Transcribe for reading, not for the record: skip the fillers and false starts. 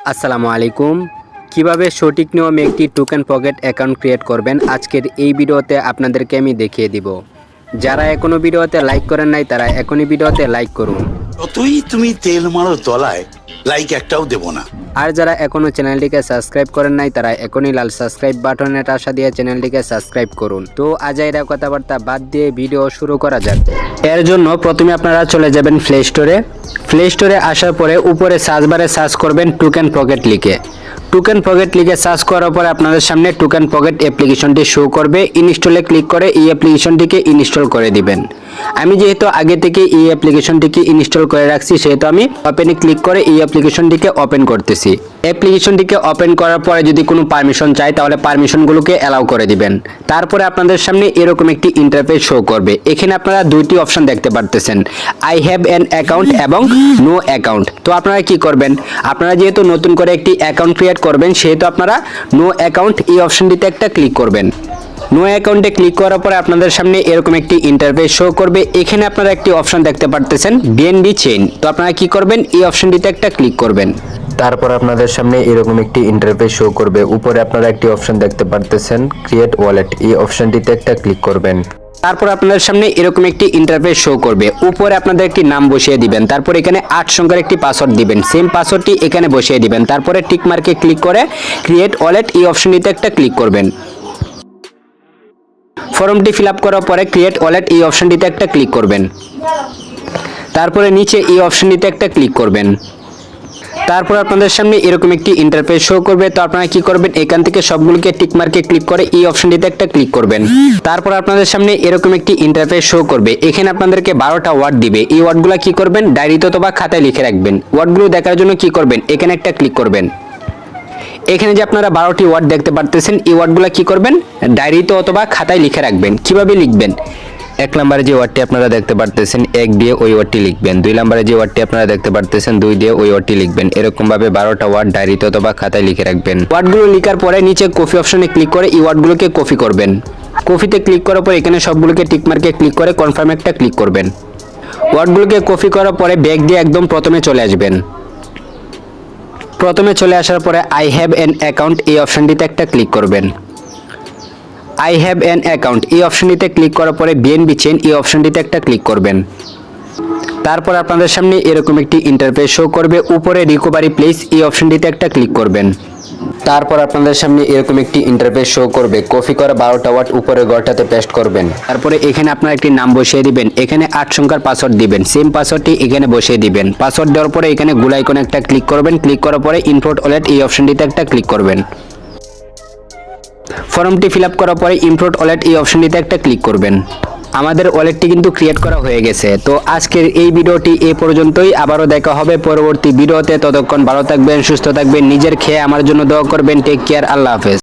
আসসালামু আলাইকুম। কিভাবে সঠিক নিয়মে একটি টোকেন পকেট অ্যাকাউন্ট ক্রিয়েট করবেন আজকের এই ভিডিওতে আপনাদেরকে আমি দেখিয়ে দিব। যারা এখনো ভিডিওতে লাইক করেন নাই তারা এখনই ভিডিওতে লাইক করুন। যতই তুমি তেল মারো তলায়, লাইক একটাও দেব না। আর যারা এখনো চ্যানেলটিকে সাবস্ক্রাইব করেন নাই তারা এখনই লাল সাবস্ক্রাইব বাটনের আশা দিয়ে চ্যানেলটিকে সাবস্ক্রাইব করুন। তো আজাইরা কথাবার্তা বাদ দিয়ে ভিডিও শুরু করা যাক। এর জন্য প্রথমে আপনারা চলে যাবেন প্লে স্টোরে। প্লে স্টোরে আসার পরে উপরে সার্চ বারে সার্চ করবেন টোকেন পকেট লিখে। টোকেন পকেট লিখে সার্চ করার পরে আপনাদের সামনে টোকেন পকেট অ্যাপ্লিকেশনটি শো করবে। ইনস্টলে ক্লিক করে এই অ্যাপ্লিকেশনটিকে ইনস্টল করে দিবেন। আমি যেহেতু আগে থেকে এই অ্যাপ্লিকেশনটিকে ইনস্টল করে রাখছি সেহেতু আমি ওপেনে ক্লিক করে এই অ্যাপ্লিকেশনটিকে ওপেন করতেছি। অ্যাপ্লিকেশনটিকে ওপেন করার পরে যদি কোনো পারমিশন চাই তাহলে পারমিশনগুলোকে অ্যালাউ করে দিবেন। তারপরে আপনাদের সামনে এরকম একটি ইন্টারফেস শো করবে। এখানে আপনারা দুইটি অপশন দেখতে পারতেছেন, আই হ্যাভ অ্যান অ্যাকাউন্ট এবং নো অ্যাকাউন্ট। তো আপনারা কি করবেন, আপনারা যেহেতু নতুন করে একটি অ্যাকাউন্ট ক্রিয়েট করবেন সেহেতু আপনারা নো অ্যাকাউন্ট এই অপশনটিতে একটা ক্লিক করবেন। নো অ্যাকাউন্টে ক্লিক করার পরে আপনাদের সামনে এরকম একটি ইন্টারফেস শো করবে। এখানে আপনারা একটি অপশন দেখতে পারতেছেন বিএনবি চেইন। তো আপনারা কি করবেন, এই অপশনটিতে একটা ক্লিক করবেন। তারপর আপনাদের সামনে এরকম একটি ইন্টারফেস শো করবে। উপরে আপনারা একটি অপশন দেখতে পারতেছেন ক্রিয়েট ওয়ালেট, এই অপশনটিতে একটা ক্লিক করবেন। তারপর আপনাদের সামনে এরকম একটি ইন্টারফেস শো করবে। উপরে আপনাদের একটি নাম বসিয়ে দিবেন, তারপর এখানে 8 সংখ্যার একটি পাসওয়ার্ড দিবেন। সেম পাসওয়ার্ডটি এখানে বসিয়ে দিবেন। তারপরে টিক মার্কে ক্লিক করে ক্রিয়েট ওয়ালেট এই অপশনটিতে একটা ক্লিক করবেন। ফর্মটি ফিল আপ করার পরে ক্রিয়েট ওয়ালেট এই অপশনটিতে একটা ক্লিক করবেন। তারপরে নিচে এই অপশনটিতে একটা ক্লিক করবেন। তারপর আপনাদের সামনে এরকম একটি ইন্টারফেস শো করবে। তো আপনারা কি করবেন, এখান থেকে সবগুলোকে টিক মার্কে ক্লিক করে এই অপশনটিতে একটা ক্লিক করবেন। তারপর আপনাদের সামনে এরকম একটি ইন্টারফেস শো করবে। এখানে আপনাদেরকে 12টা ওয়ার্ড দিবে। এই ওয়ার্ডগুলো কি করবেন, ডায়েরিতে অথবা খাতায় লিখে রাখবেন। ওয়ার্ডগুলো দেখার জন্য কি করবেন, এখানে একটা ক্লিক করবেন। এখানে যে আপনারা 12টি ওয়ার্ড দেখতে পারতেছেন, এই ওয়ার্ডগুলো কি করবেন, ডায়েরিতে অথবা খাতায় লিখে রাখবেন। কিভাবে লিখবেন, 1 নম্বরে যে ওয়ার্ডটি আপনারা দেখতে পারতেছেন 1 দিয়ে ওই ওয়ার্ডটি লিখবেন। 2 নম্বরে যে ওয়ার্ডটি আপনারা দেখতে পারতেছেন 2 দিয়ে ওই ওয়ার্ডটি লিখবেন। এরকম ভাবে 12টা ওয়ার্ড ডায়েরিতে অথবা খাতায় লিখে রাখবেন। ওয়ার্ডগুলো লেখার পরে নিচে কপি অপশনে ক্লিক করে এই ওয়ার্ডগুলোকে কপি করবেন। কপিতে ক্লিক করার পর এখানে সবগুলোকে টিক মার্কে ক্লিক করে কনফার্ম একটা ক্লিক করবেন। ওয়ার্ডগুলোকে কপি করার পরে ব্যাক দিয়ে একদম প্রথমে চলে আসবেন। প্রথমে চলে আসার পরে আই হ্যাভ অ্যান অ্যাকাউন্ট এই অপশনটিতে একটা ক্লিক করবেন। আই হ্যাভ অ্যান অ্যাকাউন্ট এই অপশনটিতে ক্লিক করার পরে বিএনবি চেইন এই অপশনটিতে একটা ক্লিক করবেন। তারপর আপনাদের সামনে এরকম একটি ইন্টারফেস শো করবে। উপরে রিকভারি প্লেস এই অপশনটিতে একটা ক্লিক করবেন। তারপর আপনাদের সামনে এরকম একটি ইন্টারফেস শো করবে। কপি করা 12টা ওয়ার্ড উপরে ঘরটাতে পেস্ট করবেন। তারপরে এখানে আপনার একটি নাম বসিয়ে দিবেন। এখানে 8 সংখ্যার পাসওয়ার্ড দিবেন। সেম পাসওয়ার্ডটি এখানে বসিয়ে দিবেন। পাসওয়ার্ড দেওয়ার পরে এখানে গোল আইকনে একটা ক্লিক করবেন। ক্লিক করার পরে ইম্পোর্ট ওয়ালেট এই অপশনটিতে একটা ক্লিক করবেন। ফর্মটি ফিল আপ করার পরে ইম্পোর্ট ওয়ালেট এই অপশনটিতে একটা ক্লিক করবেন। আমাদের ওয়ালেটটি কিন্তু ক্রিয়েট করা হয়ে গেছে। তো আজকের এই ভিডিওটি এই পর্যন্তই। আবারও দেখা হবে পরবর্তী ভিডিওতে। ততক্ষণ ভালো থাকবেন, সুস্থ থাকবেন, নিজের খেয়ে আমার জন্য দোয়া করবেন। টেক কেয়ার, আল্লাহ হাফেজ।